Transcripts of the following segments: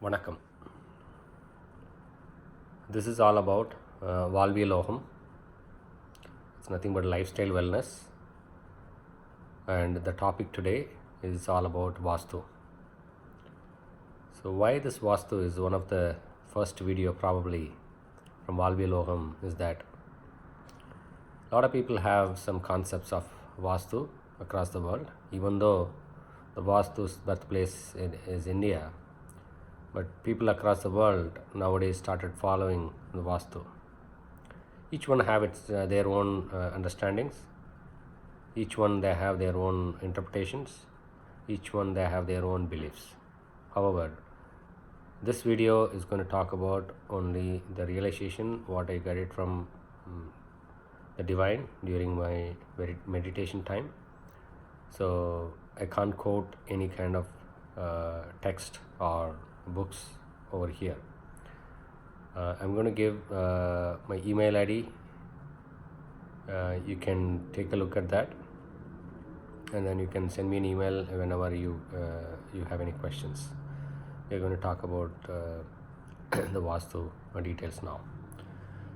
வணக்கம். This is all about Vazhviyal Oham. It's nothing but lifestyle wellness, and the topic today is all about Vastu. So why this Vastu is one of the first video probably from Vazhviyal Oham is that a lot of people have some concepts of Vastu across the world, even though the Vastu's birthplace is India. But people across the world nowadays started following the Vastu. Each one have their own understandings. Each one they have their own interpretations. Each one they have their own beliefs. However, this video is going to talk about only the realization, what I got it from the divine during my meditation time. So I can't quote any kind of text or books over here. I'm going to give my email ID. You can take a look at that, and then you can send me an email whenever you have any questions. We're going to talk about the Vastu details now.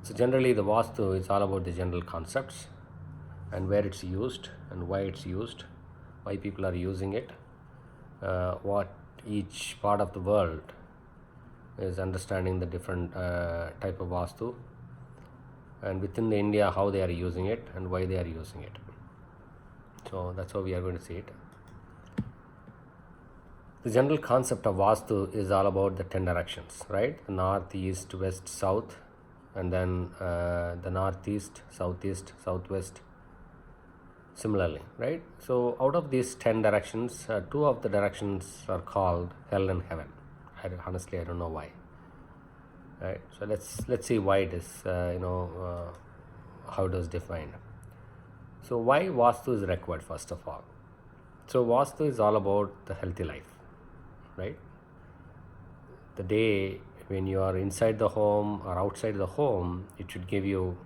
So generally the Vastu is all about the general concepts and where it's used and why it's used, why people are using it, what each part of the world is understanding the different type of Vastu, and within the India how they are using it and why they are using it. So that's how we are going to see it. The general concept of Vastu is all about the 10 directions, right? North, east, west, south, and then the northeast, southeast, southwest, similarly, right? So out of these 10 directions, 2 of the directions are called hell and heaven. Honestly, I don't know why. Right? So let's see why it is. How it is defined. So why Vastu is required, first of all? So Vastu is all about the healthy life, right? The day when you are inside the home or outside the home, it should give you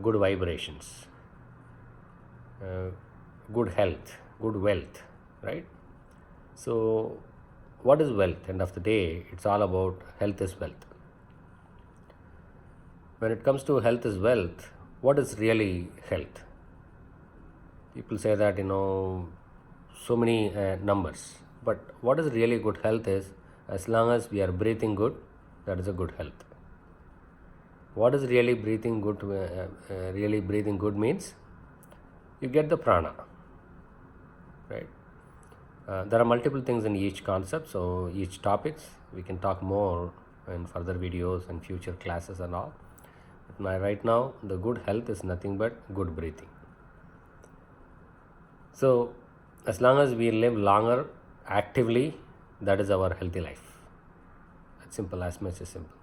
good vibrations, good health, good wealth, right? So what is wealth? End of the day, it's all about health is wealth. When it comes to health is wealth, what is really health? People say that, so many numbers, but what is really good health is, as long as we are breathing good, that is a good health. What is really breathing good? Really breathing good means you get the prana, right? There are multiple things in each concept, so each topics we can talk more in further videos and future classes and all. But right now, the good health is nothing but good breathing. So as long as we live longer actively, that is our healthy life. It's simple, as much as simple,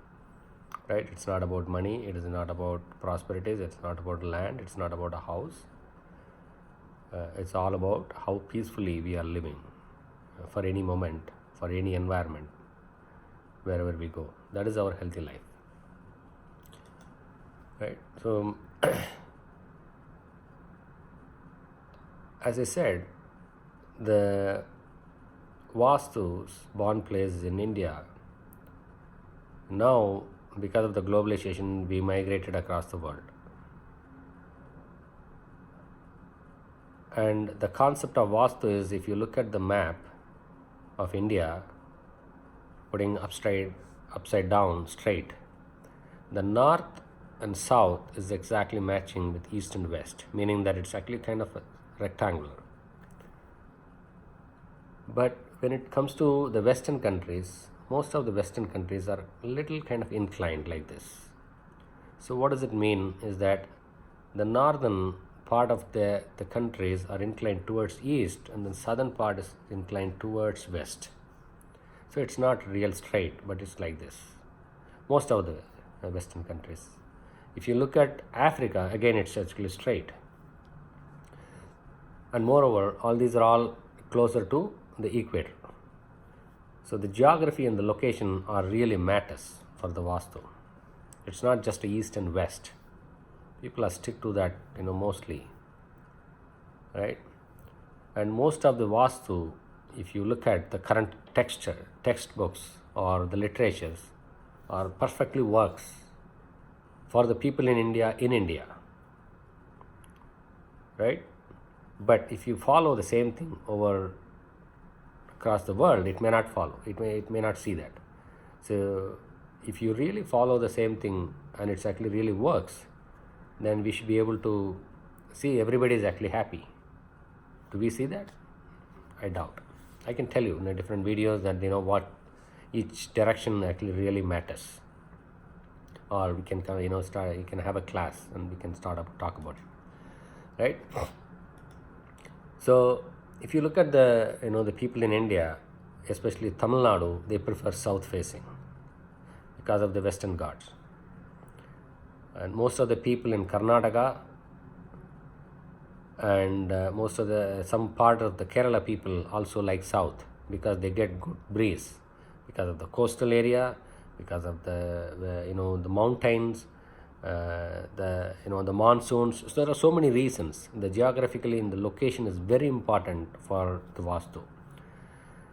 right? It's not about money, it is not about prosperities, it's not about land, it's not about a house. It's all about how peacefully we are living for any moment, for any environment, wherever we go. That is our healthy life, right? So as I said, the Vastu's born places in India, now because of the globalization we migrated across the world. And the concept of Vastu is, if you look at the map of India, putting upside down straight, the north and south is exactly matching with east and west, meaning that it's actually kind of a rectangular. But when it comes to the Western countries, most of the Western countries are a little kind of inclined like this. So what does it mean is that the northern part of the countries are inclined towards east, and the southern part is inclined towards west. So it's not real straight, but it's like this. Most of the Western countries. If you look at Africa, again it's actually straight. And moreover, all these are all closer to the equator. So the geography and the location are really matters for the Vastu. It's not just east and west. People are stick to that, mostly, right? And most of the Vastu, if you look at the current textbooks or the literatures are perfectly works for the people in India, right? But if you follow the same thing over across the world, it may not follow. It may not see that. So if you really follow the same thing and it's actually really works, then we should be able to see everybody is actually happy. Do we see that? I doubt. I can tell you in the different videos that what each direction actually really matters. Or we can start. You can have a class and we can start up talk about it, right? So if you look at the people in India, especially Tamil Nadu, they prefer south facing because of the Western Ghats. And most of the people in Karnataka and some part of the Kerala people also like south because they get good breeze because of the coastal area, because of the mountains, the monsoons. So there are so many reasons. The geographically in the location is very important for the Vastu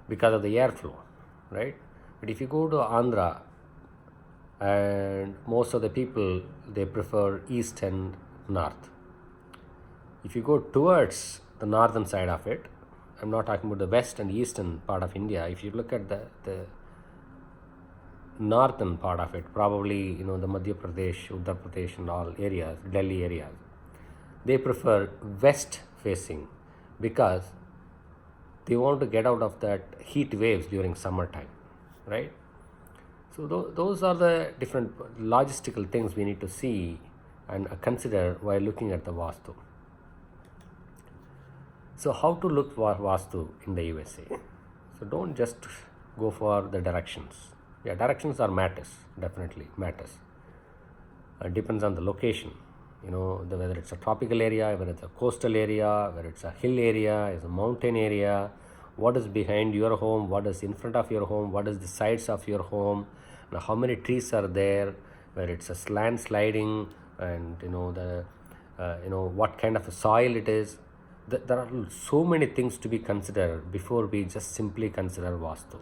because of the airflow, right? But if you go to Andhra, and most of the people, they prefer east and north. If you go towards the northern side of it, I'm not talking about the west and eastern part of India. If you look at the northern part of it, probably the Madhya Pradesh, Uttar Pradesh and all areas, Delhi areas, they prefer west facing because they want to get out of that heat waves during summertime, right? So those are the different logistical things we need to see and consider while looking at the Vastu. So how to look for Vastu in the USA? So don't just go for the directions. Yeah, directions are matters, definitely matters. Depends on the location. Whether it's a tropical area, whether it's a coastal area, whether it's a hill area, it's a mountain area, what is behind your home, what is in front of your home, what is the sides of your home, and how many trees are there, whether it's a slant sliding, and what kind of a soil it is. There are so many things to be considered before we just simply consider Vastu.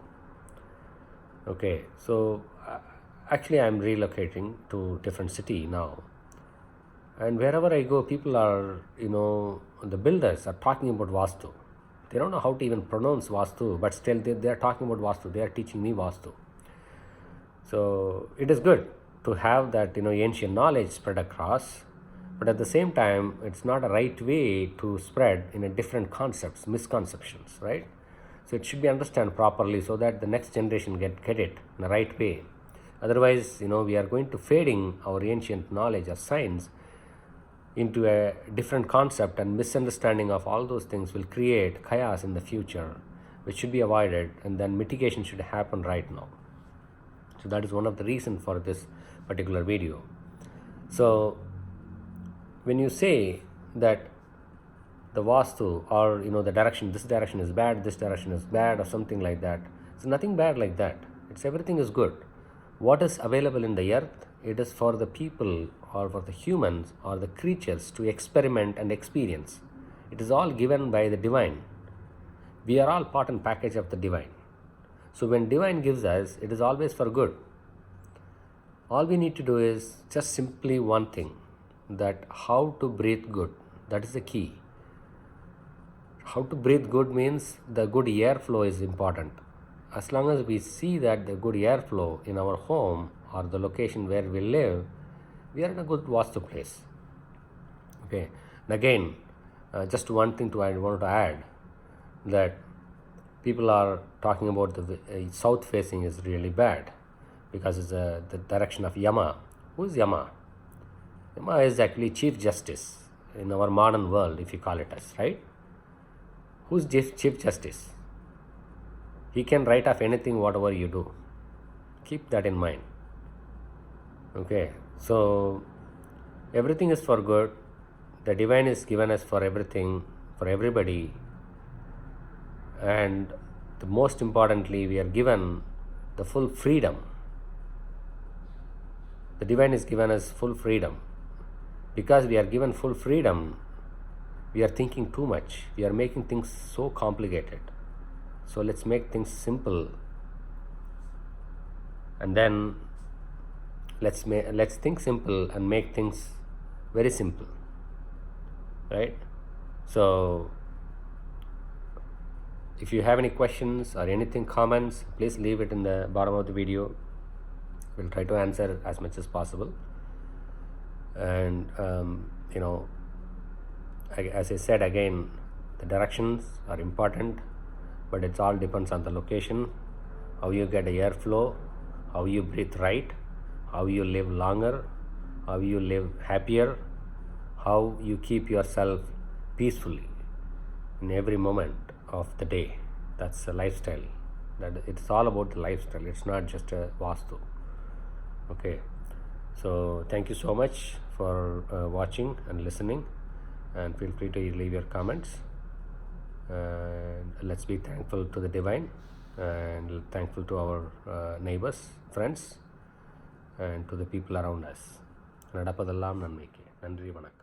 Okay, so actually I'm relocating to different city now, and wherever I go, people are, the builders are talking about Vastu. They don't know how to even pronounce Vastu, but still they are talking about Vastu. They are teaching me Vastu. So it is good to have that ancient knowledge spread across, but at the same time, it's not a right way to spread in a different concepts, misconceptions, right? So it should be understood properly so that the next generation get it in the right way. Otherwise, we are going to fading our ancient knowledge of science into a different concept, and misunderstanding of all those things will create chaos in the future, which should be avoided, and then mitigation should happen right now. So that is one of the reasons for this particular video. So when you say that the Vastu or the direction, this direction is bad, this direction is bad, or something like that, it's nothing bad like that. It's everything is good. What is available in the earth, it is for the people or for the humans or the creatures to experiment and experience. It is all given by the divine. We are all part and package of the divine. So when divine gives us, it is always for good. All we need to do is just simply one thing, that how to breathe good. That is the key. How to breathe good means the good airflow is important. As long as we see that the good airflow in our home or the location where we live, we are in a good Vastu place. Okay. And again, just one thing I wanted to add, that people are talking about the south facing is really bad because it's the direction of Yama. Who is Yama? Yama is actually Chief Justice in our modern world, if you call it as, right? Who's Chief Justice? He can write off anything, whatever you do. Keep that in mind. Okay, so everything is for good. The divine is given us for everything, for everybody. And the most importantly, we are given the full freedom. The divine is given us full freedom. Because we are given full freedom, we are thinking too much. We are making things so complicated. So let's make things simple and then let's think simple and make things very simple, right? So if you have any questions or anything, comments, please leave it in the bottom of the video. We'll try to answer as much as possible. And as I said again, the directions are important, but it all depends on the location, how you get airflow, how you breathe right, how you live longer, how you live happier, how you keep yourself peacefully in every moment of the day. That's a lifestyle. That it's all about the lifestyle. It's not just a Vastu. Okay, so thank you so much for watching and listening, and feel free to leave your comments. And let's be thankful to the divine, and thankful to our neighbors, friends, and to the people around us. நடப்பதெல்லாம் நன்மைக்கு. நன்றி, வணக்கம்.